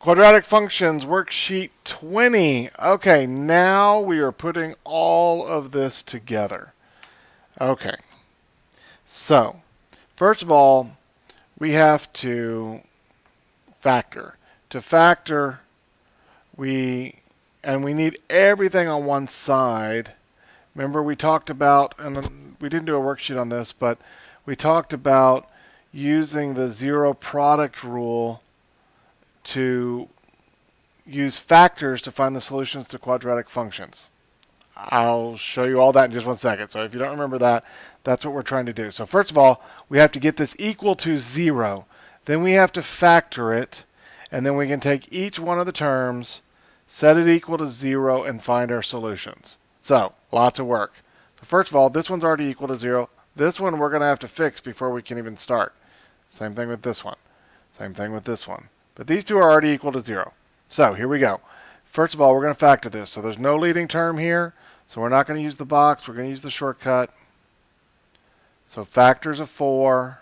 Quadratic functions, worksheet 20. Okay, now we are putting all of this together. Okay, so first of all, we have to factor. To factor, we need everything on one side. Remember we talked about, and we didn't do a worksheet on this, but we talked about using the zero product rule to use factors to find the solutions to quadratic functions. I'll show you all that in just 1 second. So if you don't remember that, that's what we're trying to do. So first of all, we have to get this equal to 0. Then we have to factor it, and then we can take each one of the terms, set it equal to 0, and find our solutions. So lots of work. So first of all, this one's already equal to 0. This one we're going to have to fix before we can even start. Same thing with this one. Same thing with this one. But these two are already equal to 0. So here we go. First of all, we're going to factor this. So there's no leading term here. So we're not going to use the box. We're going to use the shortcut. So factors of 4.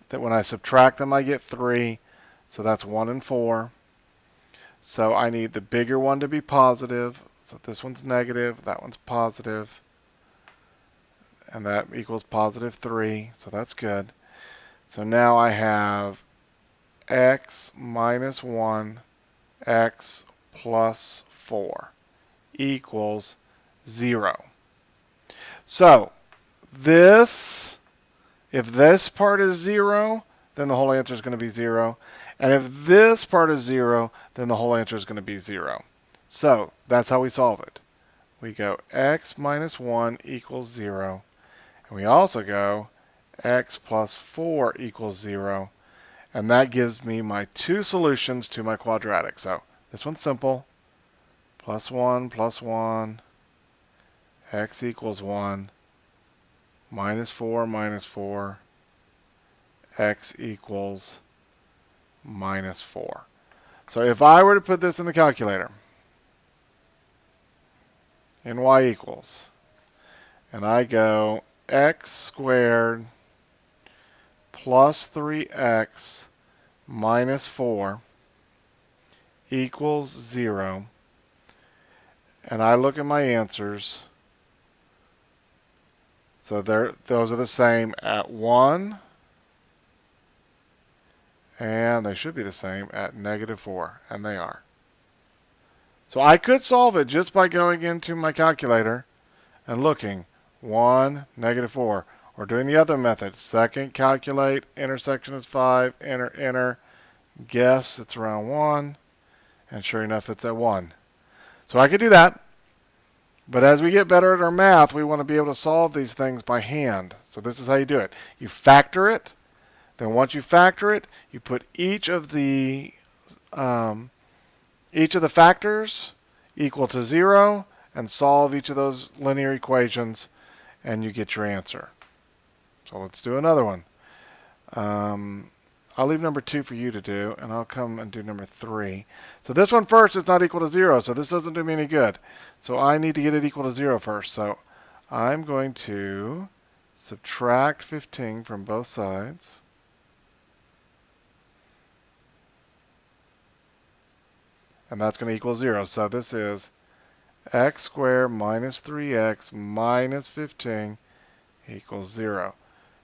That when I subtract them, I get 3. So that's 1 and 4. So I need the bigger one to be positive. So this one's negative. That one's positive. And that equals positive 3. So that's good. So now I have x minus 1, x plus 4 equals 0. So this, if this part is 0, then the whole answer is going to be 0. And if this part is 0, then the whole answer is going to be 0. So that's how we solve it. We go x minus 1 equals 0. And we also go x plus 4 equals 0. And that gives me my two solutions to my quadratic. So this one's simple. Plus 1, x equals 1, minus 4, x equals minus 4. So if I were to put this in the calculator, in y equals, and I go x squared plus 3x minus 4 equals 0, and I look at my answers, so those are the same at 1, and they should be the same at negative 4, and they are. So I could solve it just by going into my calculator and looking 1, negative 4, or doing the other method. Second, calculate, intersection is 5, enter, guess it's around 1, and sure enough it's at 1. So I could do that, but as we get better at our math, we want to be able to solve these things by hand. So this is how you do it. You factor it, then once you factor it, you put each of the factors equal to 0 and solve each of those linear equations, and you get your answer. So let's do another one. I'll leave number 2 for you to do, and I'll come and do number 3. So this one first is not equal to 0, so this doesn't do me any good. So I need to get it equal to 0 first. So I'm going to subtract 15 from both sides. And that's going to equal 0. So this is x squared minus 3x minus 15 equals 0.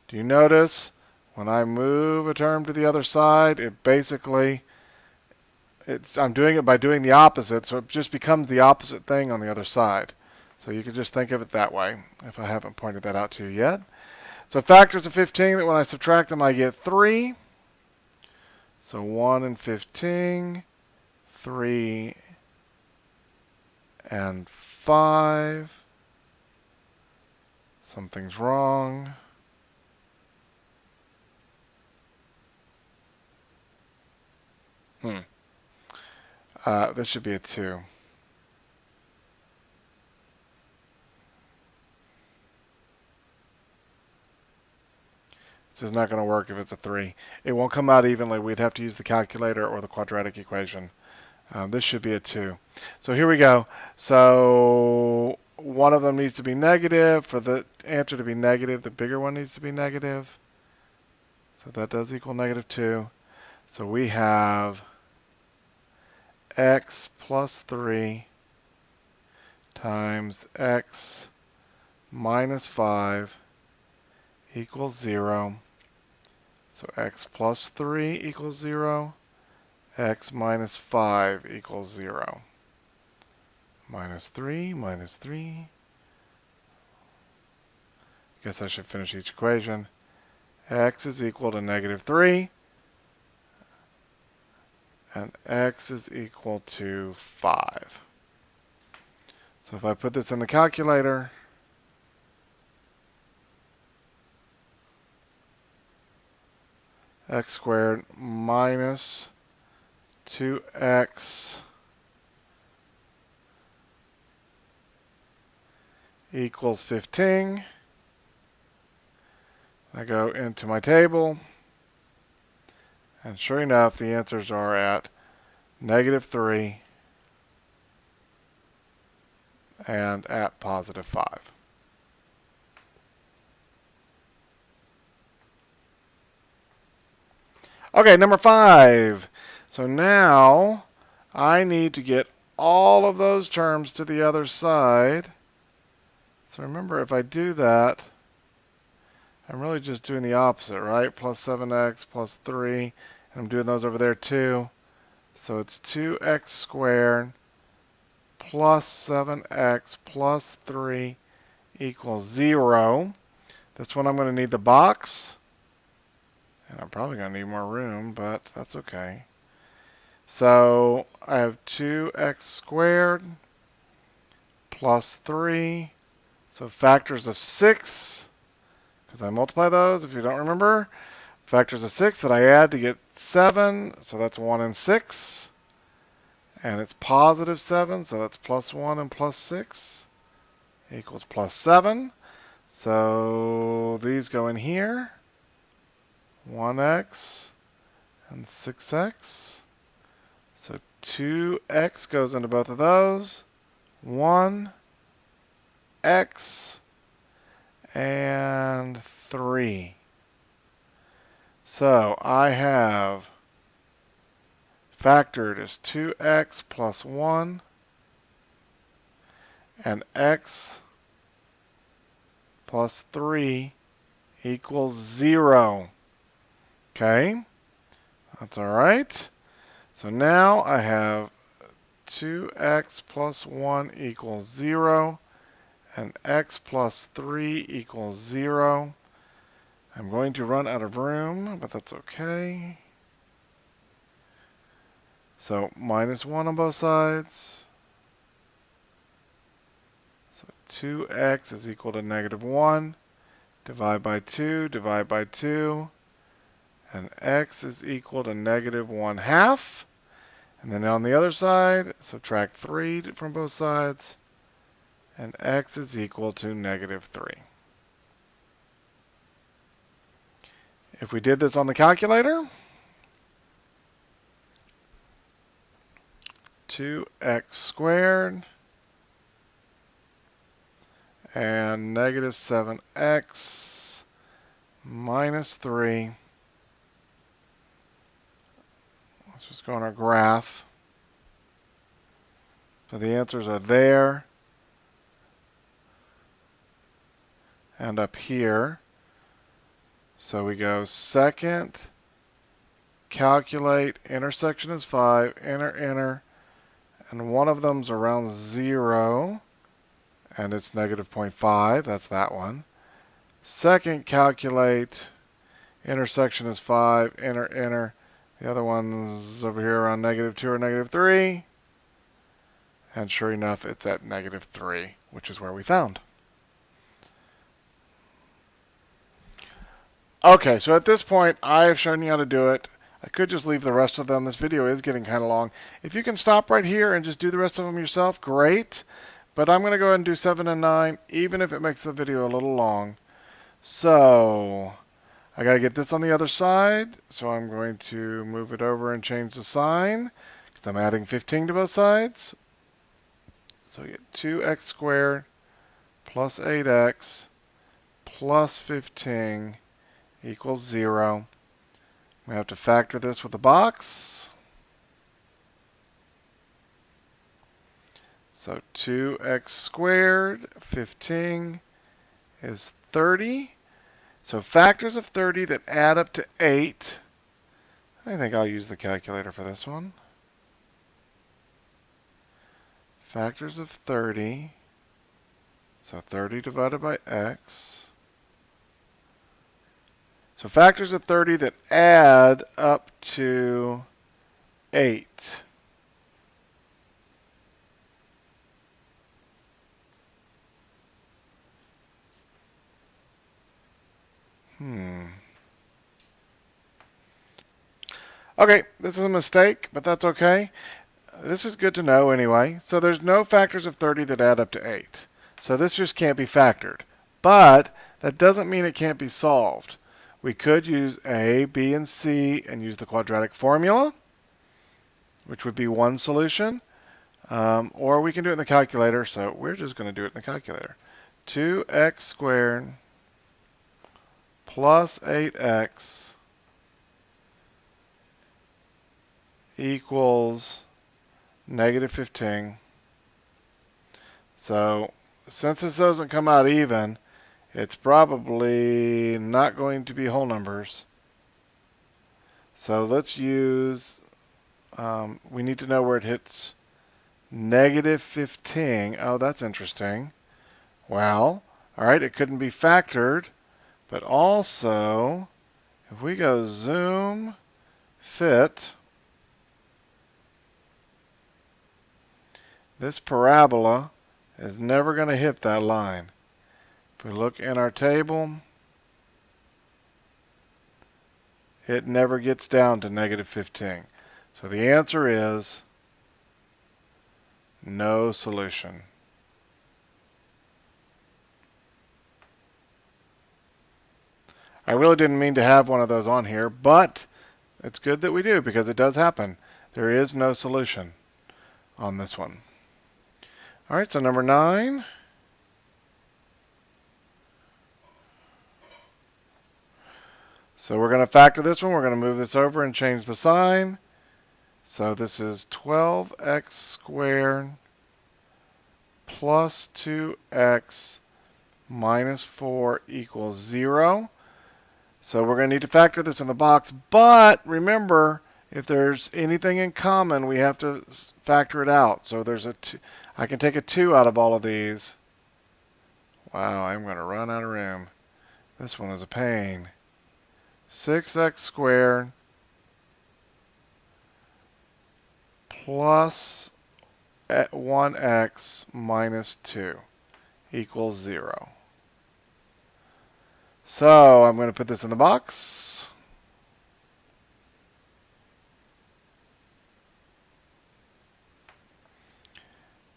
Do you notice when I move a term to the other side, it basically, I'm doing it by doing the opposite, so it just becomes the opposite thing on the other side. So you can just think of it that way, if I haven't pointed that out to you yet. So factors of 15, that when I subtract them, I get 3. So 1 and 15, 3 and 5. Something's wrong. This should be a 2. This is not going to work if it's a 3. It won't come out evenly. We'd have to use the calculator or the quadratic equation. This should be a 2. So here we go. So one of them needs to be negative. For the answer to be negative, the bigger one needs to be negative. So that does equal negative 2. So we have x plus 3 times x minus 5 equals 0. So x plus 3 equals 0. X minus 5 equals 0. Minus 3, minus 3. Guess I should finish each equation. X is equal to negative 3. And x is equal to 5. So if I put this in the calculator, x squared minus 2x equals 15. I go into my table, and sure enough, the answers are at negative 3 and at positive 5. Okay, number 5. So now I need to get all of those terms to the other side. So remember, if I do that, I'm really just doing the opposite, right? Plus 7x plus 3, and I'm doing those over there too. So it's 2x squared plus 7x plus 3 equals 0. This one I'm going to need the box. And I'm probably going to need more room, but that's okay. So I have 2x squared plus 3. So factors of 6, because I multiply those, if you don't remember. Factors of 6 that I add to get 7, so that's 1 and 6. And it's positive 7, so that's plus 1 and plus 6 equals plus 7. So these go in here. 1x and 6x. So 2x goes into both of those. 1x and 3. So I have factored as 2x plus 1 and x plus 3 equals 0. Okay, that's all right. So now I have 2x plus 1 equals 0 and x plus 3 equals 0. I'm going to run out of room, but that's okay. So minus 1 on both sides. So 2x is equal to negative 1. Divide by 2, divide by 2. And x is equal to negative 1/2. And then on the other side, subtract 3 from both sides. And x is equal to negative 3. If we did this on the calculator, 2x squared and negative 7x minus 3. Let's just go on our graph. So the answers are there and up here. So we go second, calculate, intersection is 5, enter, and one of them's around 0, and it's negative 0.5, that's that one. Second, calculate, intersection is 5, enter. The other one's over here around negative 2 or negative 3. And sure enough, it's at negative 3, which is where we found. Okay, so at this point, I have shown you how to do it. I could just leave the rest of them. This video is getting kind of long. If you can stop right here and just do the rest of them yourself, great. But I'm going to go ahead and do 7 and 9, even if it makes the video a little long. So I got to get this on the other side. So I'm going to move it over and change the sign, because I'm adding 15 to both sides. So we get 2x squared plus 8x plus 15 equals 0. We have to factor this with the box. So 2x squared, 15 is 30. So factors of 30 that add up to 8. I think I'll use the calculator for this one. Factors of 30. So 30 divided by x. So factors of 30 that add up to 8. Okay, this is a mistake, but that's okay. This is good to know anyway. So there's no factors of 30 that add up to 8. So this just can't be factored. But that doesn't mean it can't be solved. We could use A, B, and C and use the quadratic formula, which would be one solution. Or we can do it in the calculator. So we're just going to do it in the calculator. 2x squared plus 8x equals negative 15. So since this doesn't come out even, it's probably not going to be whole numbers. So let's use, we need to know where it hits negative 15. Oh, that's interesting. Well, all right, it couldn't be factored, but also, if we go zoom, fit, this parabola is never going to hit that line. If we look in our table, it never gets down to negative 15. So the answer is no solution. I really didn't mean to have one of those on here, but it's good that we do because it does happen. There is no solution on this one. All right, so number 9. So we're going to factor this one. We're going to move this over and change the sign. So this is 12x squared plus 2x minus 4 equals 0. So we're going to need to factor this in the box. But remember, if there's anything in common, we have to factor it out. So there's a 2. I can take a 2 out of all of these. Wow, I'm going to run out of room. This one is a pain. 6x squared plus 1x minus 2 equals 0. So I'm going to put this in the box.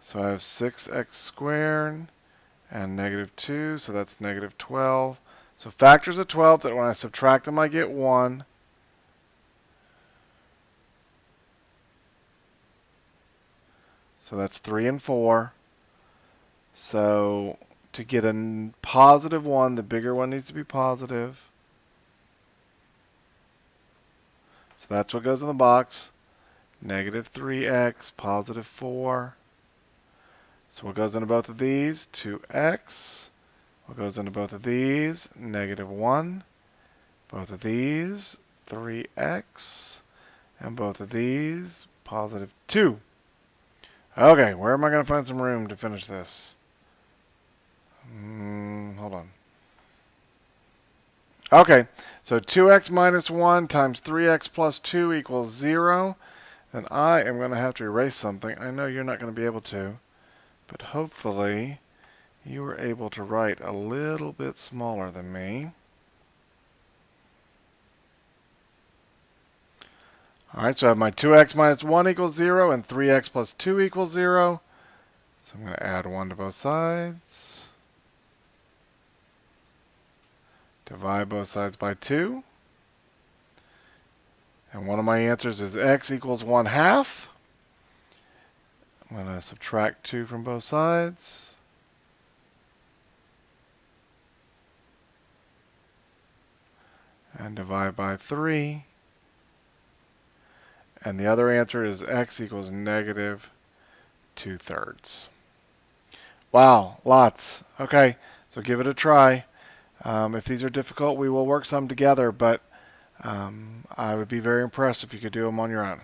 So I have 6x squared and negative 2, so that's negative 12. So factors of 12 that when I subtract them I get 1. So that's 3 and 4. So to get a positive 1, the bigger one needs to be positive. So that's what goes in the box. Negative 3x, positive 4. So what goes into both of these? 2x. What goes into both of these? Negative 1. Both of these, 3x. And both of these, positive 2. Okay, where am I going to find some room to finish this? Hold on. Okay, so 2x minus 1 times 3x plus 2 equals 0. Then I am going to have to erase something. I know you're not going to be able to, but hopefully you were able to write a little bit smaller than me. All right, so I have my 2x minus 1 equals 0 and 3x plus 2 equals 0. So I'm going to add 1 to both sides. Divide both sides by 2. And one of my answers is x equals 1/2. I'm going to subtract 2 from both sides. And divide by 3. And the other answer is x equals negative 2/3. Wow, lots. Okay, so give it a try. If these are difficult, we will work some together, but I would be very impressed if you could do them on your own.